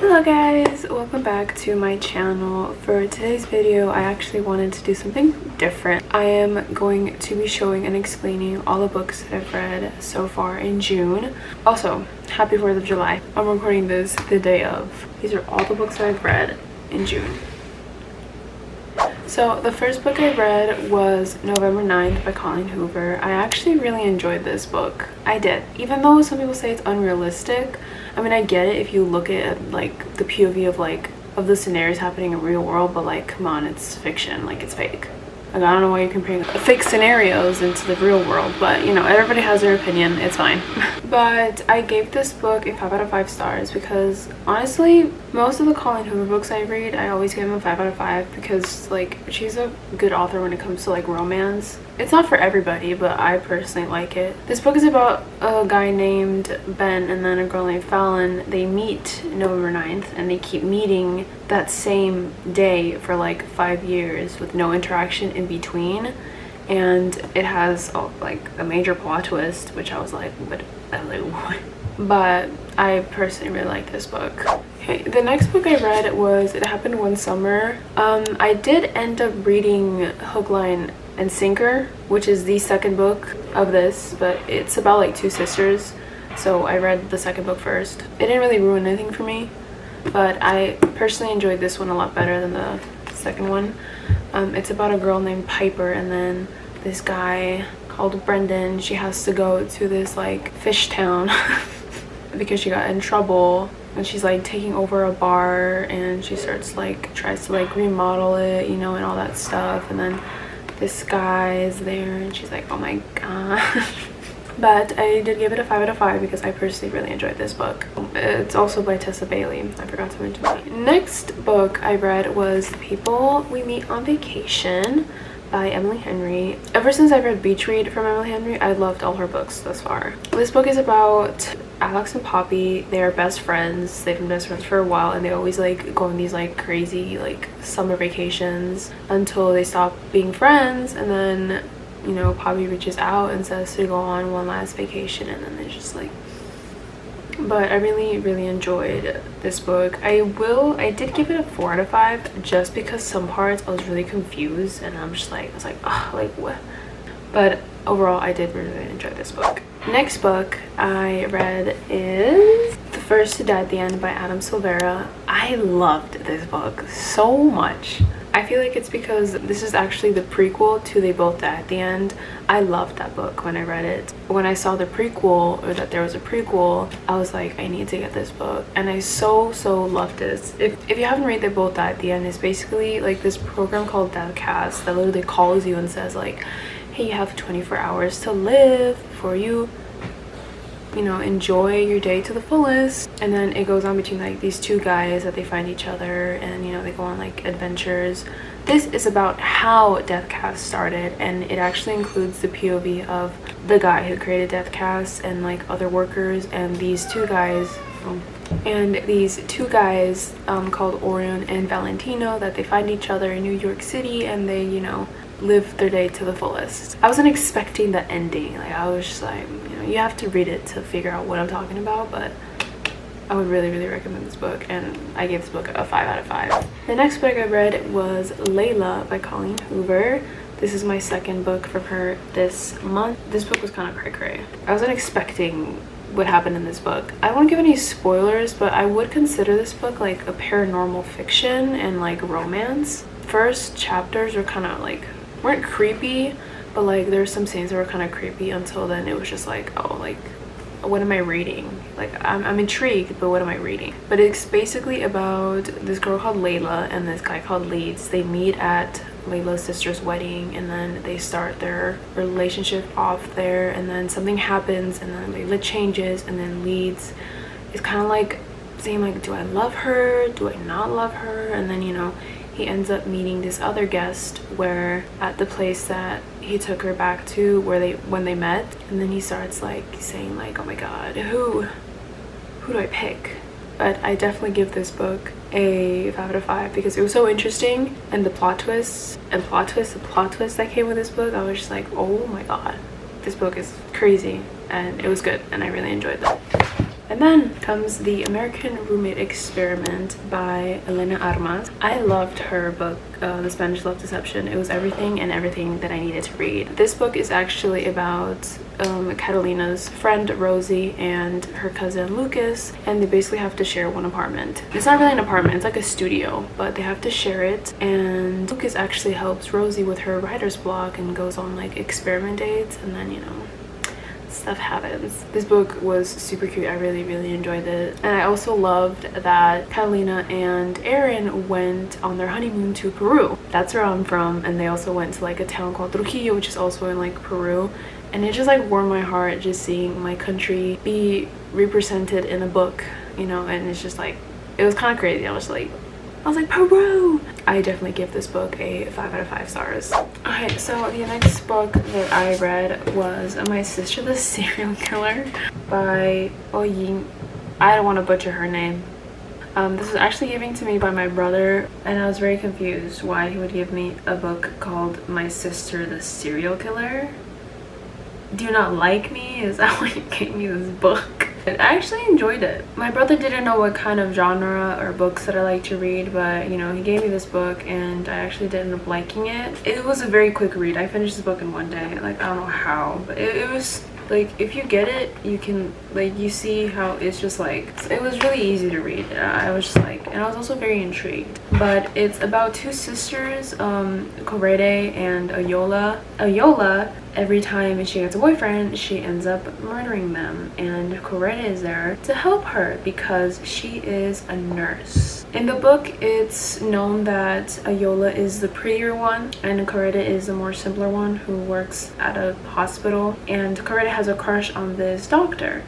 Hello guys, welcome back to my channel. For today's video, I actually wanted to do something different. I am going to be showing and explaining all the books that I've read so far in June. Also, happy 4th of July. I'm recording this the day of. These are all the books that I've read in June. So the first book I read was November 9th by Colleen Hoover. I actually really enjoyed this book. I did. Even though some people say it's unrealistic, I mean, I get it if you look at like the POV of the scenarios happening in real world, but like, come on, it's fiction, like it's fake. Like, I don't know why you're comparing fake scenarios into the real world, but you know, everybody has their opinion, it's fine. But I gave this book a 5 out of 5 stars because honestly, most of the Colleen Hoover books I read, I always give them a 5 out of 5 because like, she's a good author when it comes to like romance. It's not for everybody, but I personally like it. This book is about a guy named Ben and then a girl named Fallon. They meet November 9th and they keep meeting that same day for like 5 years with no interaction in between. And it has like a major plot twist, which I was like, what? But I personally really like this book. Okay, the next book I read was It Happened One Summer. I did end up reading Hook, Line, and Sinker, which is the second book of this, but it's about like two sisters, so I read the second book first. It didn't really ruin anything for me, but I personally enjoyed this one a lot better than the second one. It's about a girl named Piper and then this guy called Brendan. She has to go to this like fish town because she got in trouble, and she's like taking over a bar and she starts like tries to like remodel it, you know, and all that stuff, and then this guy is there and she's like, oh my god. But I did give it a 5 out of 5 because I personally really enjoyed this book. It's also by Tessa Bailey, I forgot to mention that. Next book I read was The People We Meet on Vacation by Emily Henry. Ever since I read Beach Read from Emily Henry, I loved all her books thus far. This book is about Alex and Poppy. They are best friends. They've been best friends for a while and they always like go on these like crazy like summer vacations until they stop being friends, and then, you know, Poppy reaches out and says to go on one last vacation, and then they're just like. But I really enjoyed this book. I did give it a 4 out of 5 just because some parts I was really confused and I was like, oh, like what? But overall I did really enjoy this book. Next book I read is The First to Die at the End by Adam Silvera. I loved this book so much. I feel like it's because this is actually the prequel to They Both Die at the End. I loved that book when I read it. When I saw the prequel, or that there was a prequel, I was like, I need to get this book. And I so loved this. If you haven't read They Both Die at the End, it's basically like this program called Deathcast that literally calls you and says like, hey, you have 24 hours to live before you know, enjoy your day to the fullest. And then it goes on between like these two guys that they find each other and, you know, they go on like adventures. This is about how Deathcast started, and it actually includes the POV of the guy who created Deathcast and like other workers, and these two guys called Orion and Valentino, that they find each other in New York City and they, you know, live their day to the fullest. I wasn't expecting the ending. Like, I was just like, you know, you have to read it to figure out what I'm talking about, but I would really recommend this book, and I gave this book a 5 out of 5. The next book I read was Layla by Colleen Hoover. This is my second book from her this month. This book was kind of cray-cray. I wasn't expecting what happened in this book. I don't want to give any spoilers, but I would consider this book like a paranormal fiction and like romance. First chapters were kind of like, weren't creepy, but like there's some scenes that were kind of creepy. Until then it was just like, oh, like what am I reading? Like I'm intrigued, but what am I reading? But it's basically about this girl called Layla and this guy called Leeds. They meet at Layla's sister's wedding, and then they start their relationship off there, and then something happens, and then Layla changes, and then Leeds is kind of like saying like, do I love her, do I not love her? And then, you know, he ends up meeting this other guest where at the place that he took her back to when they met, and then he starts like saying like, oh my god, who do I pick? But I definitely give this book a 5 out of 5 because it was so interesting, and the plot twist that came with this book, I was just like, oh my god, this book is crazy, and it was good and I really enjoyed that. And then comes The American Roommate Experiment by Elena Armas. I loved her book, The Spanish Love Deception. It was everything and everything that I needed to read. This book is actually about Catalina's friend Rosie and her cousin Lucas, and they basically have to share one apartment. It's not really an apartment, it's like a studio, but they have to share it, and Lucas actually helps Rosie with her writer's block and goes on like experiment dates, and then, you know, stuff happens. This book was super cute. I really enjoyed it. And I also loved that Catalina and Aaron went on their honeymoon to Peru. That's where I'm from, and they also went to like a town called Trujillo, which is also in like Peru. And it just like warmed my heart just seeing my country be represented in a book, you know. And it's just like, it was kind of crazy. I was like Peru. I definitely give this book a 5 out of 5 stars. Okay, so the next book that I read was My Sister the Serial Killer by Ying. I don't want to butcher her name. This was actually given to me by my brother, and I was very confused why he would give me a book called My Sister the Serial Killer. Do you not like me? Is that why you gave me this book? I actually enjoyed it. My brother didn't know what kind of genre or books that I like to read, but you know, he gave me this book and I actually did end up liking it. It was a very quick read. I finished this book in one day. Like, I don't know how, but it was like, if you get it, you can, like, you see how it's just like, it was really easy to read. I was just like, and I was also very intrigued. But it's about two sisters, Corede and Ayola. Ayola, every time she gets a boyfriend, she ends up murdering them, and Corede is there to help her because she is a nurse. In the book, it's known that Ayola is the prettier one and Corede is the more simpler one who works at a hospital, and Corede has a crush on this doctor,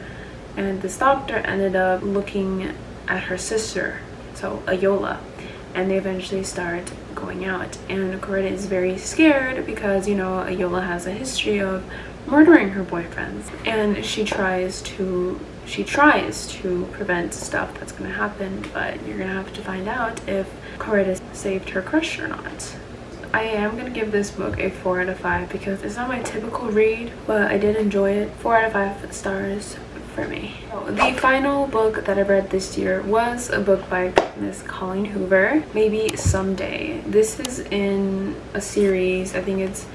and this doctor ended up looking at her sister, so Ayola, and they eventually start going out, and Corede is very scared because, you know, Ayola has a history of murdering her boyfriends, and she tries to prevent stuff that's gonna happen, but you're gonna have to find out if Corede saved her crush or not. I am gonna give this book a 4 out of 5 because it's not my typical read, but I did enjoy it. 4 out of 5 stars for me. The final book that I read this year was a book by Miss Colleen Hoover, Maybe Someday. This is in a series. I think it's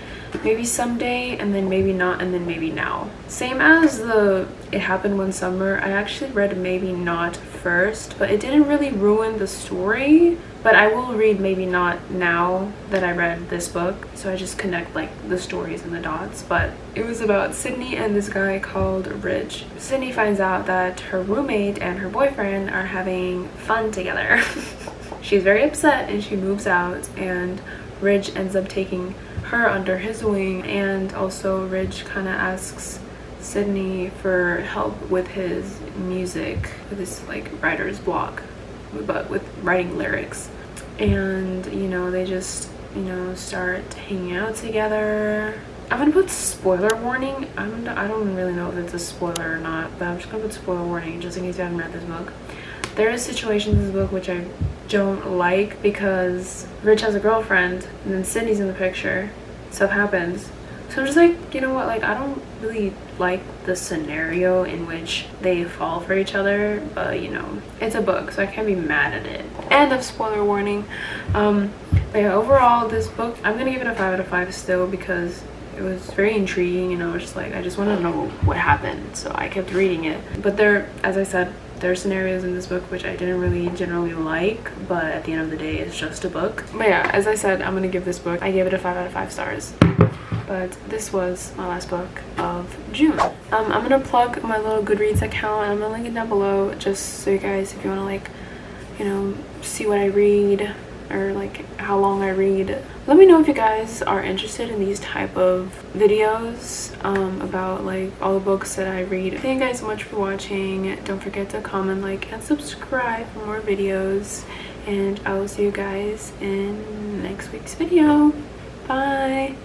Maybe Someday, and then Maybe Not, and then Maybe Now. Same as the It Happened One Summer, I actually read Maybe Not first, but it didn't really ruin the story. But I will read Maybe Not now that I read this book, so I just connect like the stories and the dots. But it was about Sydney and this guy called Rich. Sydney finds out that her roommate and her boyfriend are having fun together. She's very upset and she moves out, and Rich ends up taking her under his wing, and also Rich kind of asks Sydney for help with his music, with his like writer's block, but with writing lyrics. And you know, they just, you know, start hanging out together. I'm gonna put spoiler warning. I don't really know if it's a spoiler or not, but I'm just gonna put spoiler warning just in case you haven't read this book. There is situations in this book which I don't like because Rich has a girlfriend and then Sydney's in the picture. Stuff happens. So I'm just like, you know what, like, I don't really like the scenario in which they fall for each other, but you know, it's a book, so I can't be mad at it. End of spoiler warning. But yeah, overall, this book, I'm gonna give it a 5 out of 5 still because it was very intriguing, you know. It's just like, I just want to know what happened, so I kept reading it. But there, as I said, there are scenarios in this book which I didn't really generally like, but at the end of the day, it's just a book. But yeah, as I said, I'm gonna give this book, I gave it a 5 out of 5 stars. But this was my last book of June. I'm gonna plug my little Goodreads account, and I'm gonna link it down below just so you guys, if you want to, like, you know, see what I read or like how long I read. Let me know if you guys are interested in these type of videos about like all the books that I read. Thank you guys so much for watching. Don't forget to comment, like, and subscribe for more videos, and I will see you guys in next week's video. Bye.